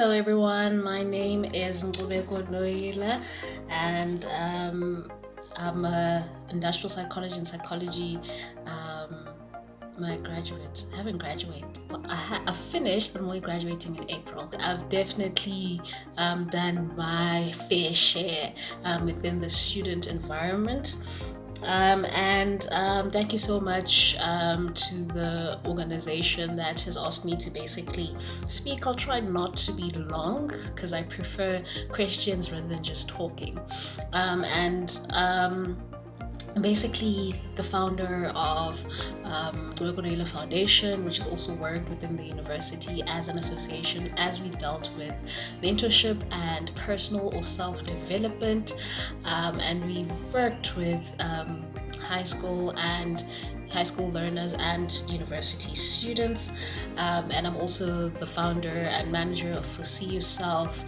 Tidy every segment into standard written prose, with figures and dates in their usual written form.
Hello everyone, my name is Nkcubeko Noyila and I'm a industrial psychology and psychology my graduate. I haven't graduated. Well, I finished, but I'm only graduating in April. I've definitely done my fair share within the student environment. Thank you so much to the organization that has asked me to basically speak. I'll try not to be long because I prefer questions rather than just talking. Basically the founder of Nkcubeko Noyila Foundation, which has also worked within the university as an association as we dealt with mentorship and personal or self-development, and we've worked with high school learners and university students, and I'm also the founder and manager of Foresee Yourself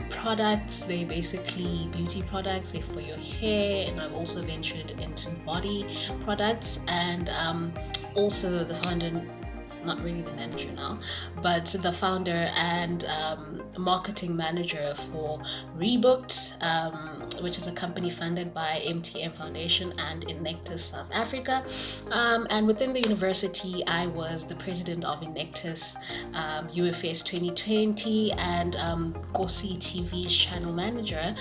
products. They basically beauty products, they're for your hair, and I've also ventured into body products, and also the founder, not really the manager now, but the founder and marketing manager for Rebooked, which is a company funded by MTM Foundation and Enactus South Africa. And within the university, I was the president of Enactus UFS 2020 and Kosi TV's channel manager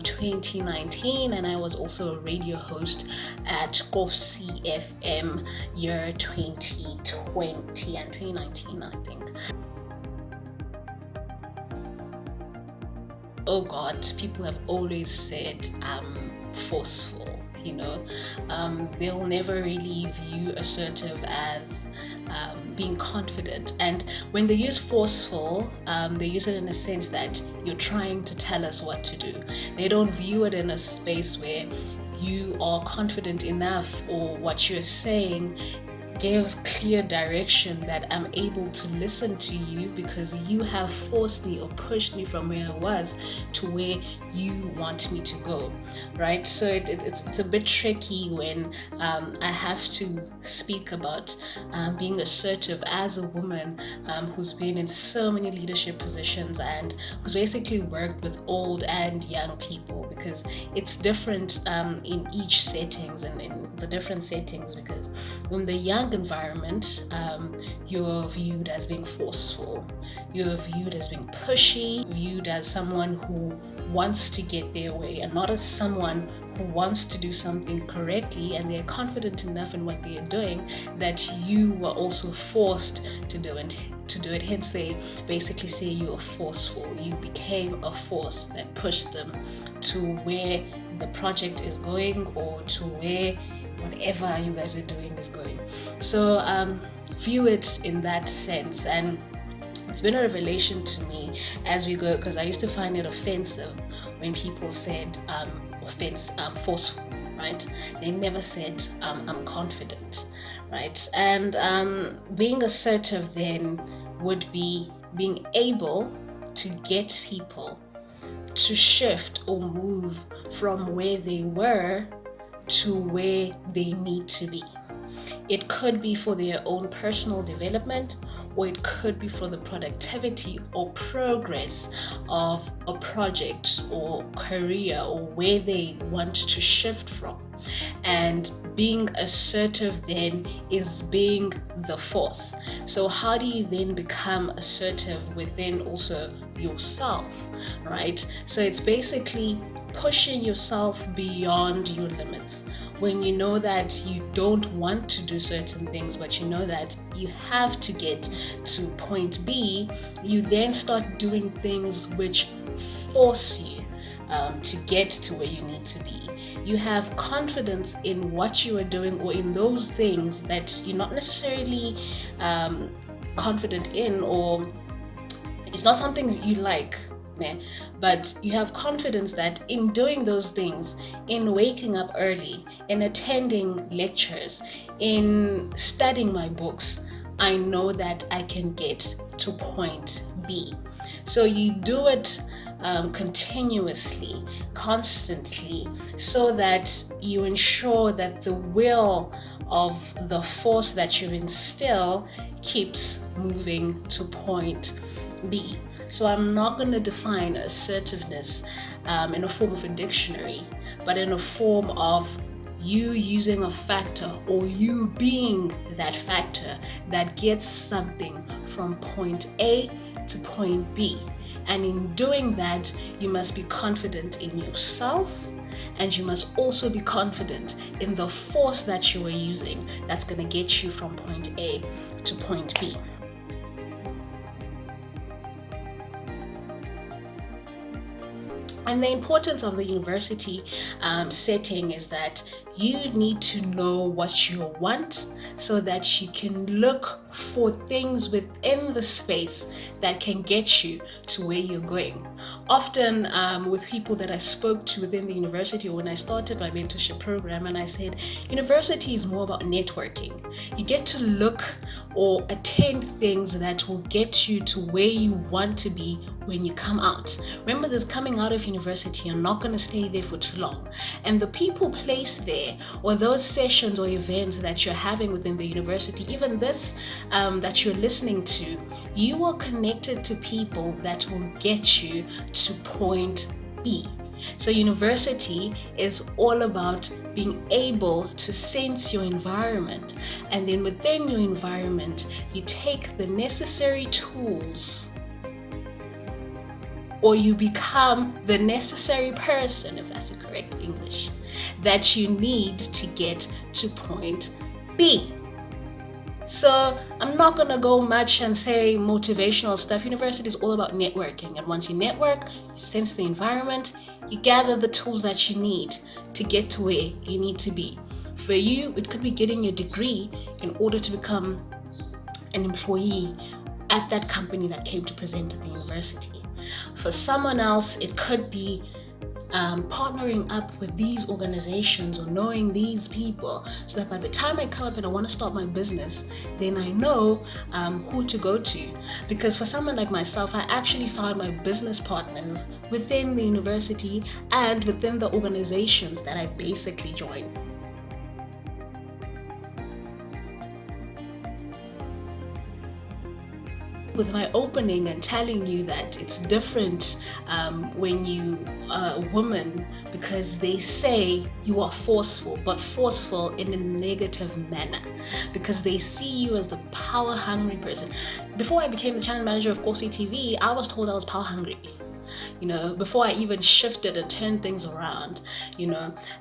2019, and I was also a radio host at Kosi FM year 2020 and 2019, I think. Oh God, people have always said I'm forceful, you know. They will never really view assertive as being confident, and when they use forceful, they use it in a sense that you're trying to tell us what to do. They don't view it in a space where you are confident enough, or what you're saying gives clear direction that I'm able to listen to you because you have forced me or pushed me from where I was to where you want me to go, right? So it's a bit tricky when I have to speak about being assertive as a woman who's been in so many leadership positions and who's basically worked with old and young people, because it's different in each settings and in the different settings, because in the young environment, you're viewed as being forceful, you're viewed as being pushy, viewed as someone who wants to get their way and not as someone who wants to do something correctly, and they're confident enough in what they're doing that you were also forced to do it. Hence they basically say you are forceful. You became a force that pushed them to where the project is going, or to where whatever you guys are doing is going. So view it in that sense, and it's been a revelation to me as we go, because I used to find it offensive when people said forceful, right? They never said I'm confident, right? And being assertive then would be being able to get people to shift or move from where they were to where they need to be. It could be for their own personal development, or it could be for the productivity or progress of a project or career, or where they want to shift from. And being assertive then is being the force. So how do you then become assertive within also yourself, right? So it's basically pushing yourself beyond your limits. When you know that you don't want to do certain things, but you know that you have to get to point B, you then start doing things which force you to get to where you need to be. You have confidence in what you are doing, or in those things that you're not necessarily confident in, or it's not something you like, but you have confidence that in doing those things, in waking up early, in attending lectures, in studying my books, I know that I can get to point B. So you do it continuously, constantly, so that you ensure that the will of the force that you instill keeps moving to point B. So I'm not going to define assertiveness in a form of a dictionary, but in a form of you using a factor or you being that factor that gets something from point A to point B. And in doing that, you must be confident in yourself, and you must also be confident in the force that you are using that's going to get you from point A to point B. And the importance of the university setting is that you need to know what you want so that you can look for things within the space that can get you to where you're going. Often with people that I spoke to within the university, or when I started my mentorship program, and I said, university is more about networking. You get to look or attend things that will get you to where you want to be when you come out. Remember, this coming out of university, you're not going to stay there for too long. And the people placed there, or those sessions or events that you're having within the university, even this that you're listening to, you are connected to people that will get you to point B. So university is all about being able to sense your environment, and then within your environment, you take the necessary tools, or you become the necessary person, if that's the correct English, that you need to get to point B. So I'm not going to go much and say motivational stuff. University is all about networking. And once you network, you sense the environment, you gather the tools that you need to get to where you need to be. For you, it could be getting your degree in order to become an employee at that company that came to present at the university. For someone else, it could be partnering up with these organizations or knowing these people, so that by the time I come up and I want to start my business, then I know who to go to. Because for someone like myself, I actually found my business partners within the university and within the organizations that I basically joined. With my opening and telling you that it's different when you are a woman, because they say you are forceful, but forceful in a negative manner, because they see you as the power hungry person. Before I became the channel manager of Kosi TV, I was told I was power hungry. Before I even shifted and turned things around,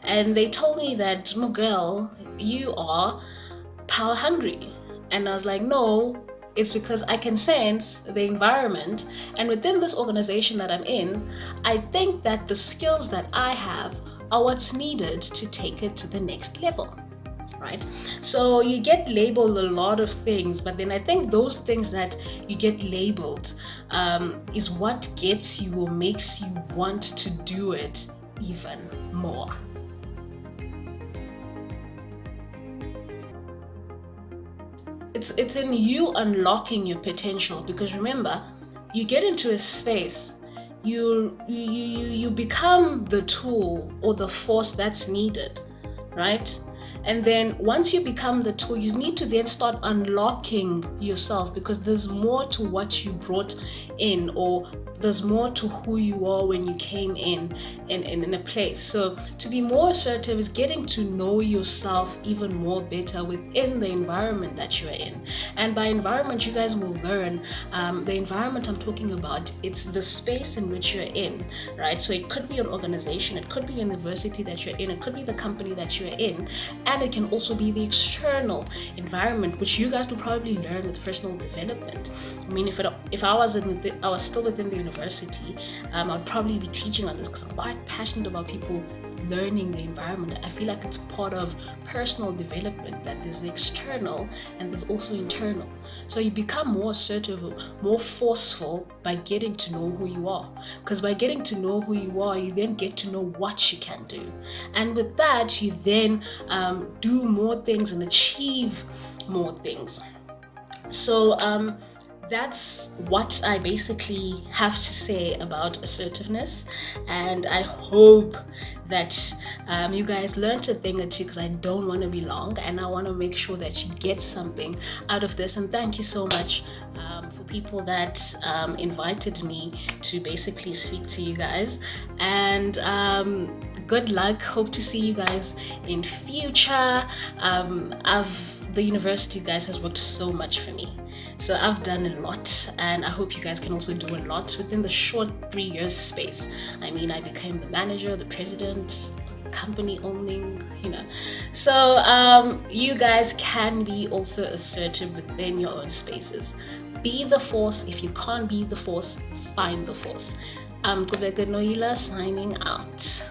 and they told me that, Mugel, you are power hungry. And I was like, no, it's because I can sense the environment, and within this organization that I'm in, I think that the skills that I have are what's needed to take it to the next level, right? So you get labeled a lot of things, but then I think those things that you get labeled is what gets you or makes you want to do it even more. It's in you unlocking your potential, because remember, you get into a space, you become the tool or the force that's needed, right? And then once you become the tool, you need to then start unlocking yourself, because there's more to what you brought in, or there's more to who you are when you came in a place. So to be more assertive is getting to know yourself even more better within the environment that you are in. And by environment, you guys will learn the environment I'm talking about. It's the space in which you're in, right? So it could be an organization, it could be a university that you're in, it could be the company that you're in, and it can also be the external environment, which you guys will probably learn with personal development. I mean, if I was still within the university, I'd probably be teaching on this, because I'm quite passionate about people learning the environment. I feel like it's part of personal development, that there's the external and there's also internal. So you become more assertive, more forceful by getting to know who you are. Because by getting to know who you are, you then get to know what you can do. And with that, you then do more things and achieve more things. So that's what I basically have to say about assertiveness, and I hope that you guys learned a thing or two, because I don't want to be long and I want to make sure that you get something out of this. And thank you so much for for people that invited me to basically speak to you guys. And good luck. Hope to see you guys in future. The university, guys, has worked so much for me. So I've done a lot, and I hope you guys can also do a lot within the short 3 years space. I mean, I became the manager, the president, company owning, So you guys can be also assertive within your own spaces. Be the force. If you can't be the force, find the force. I'm Nkcubeko Noyila signing out.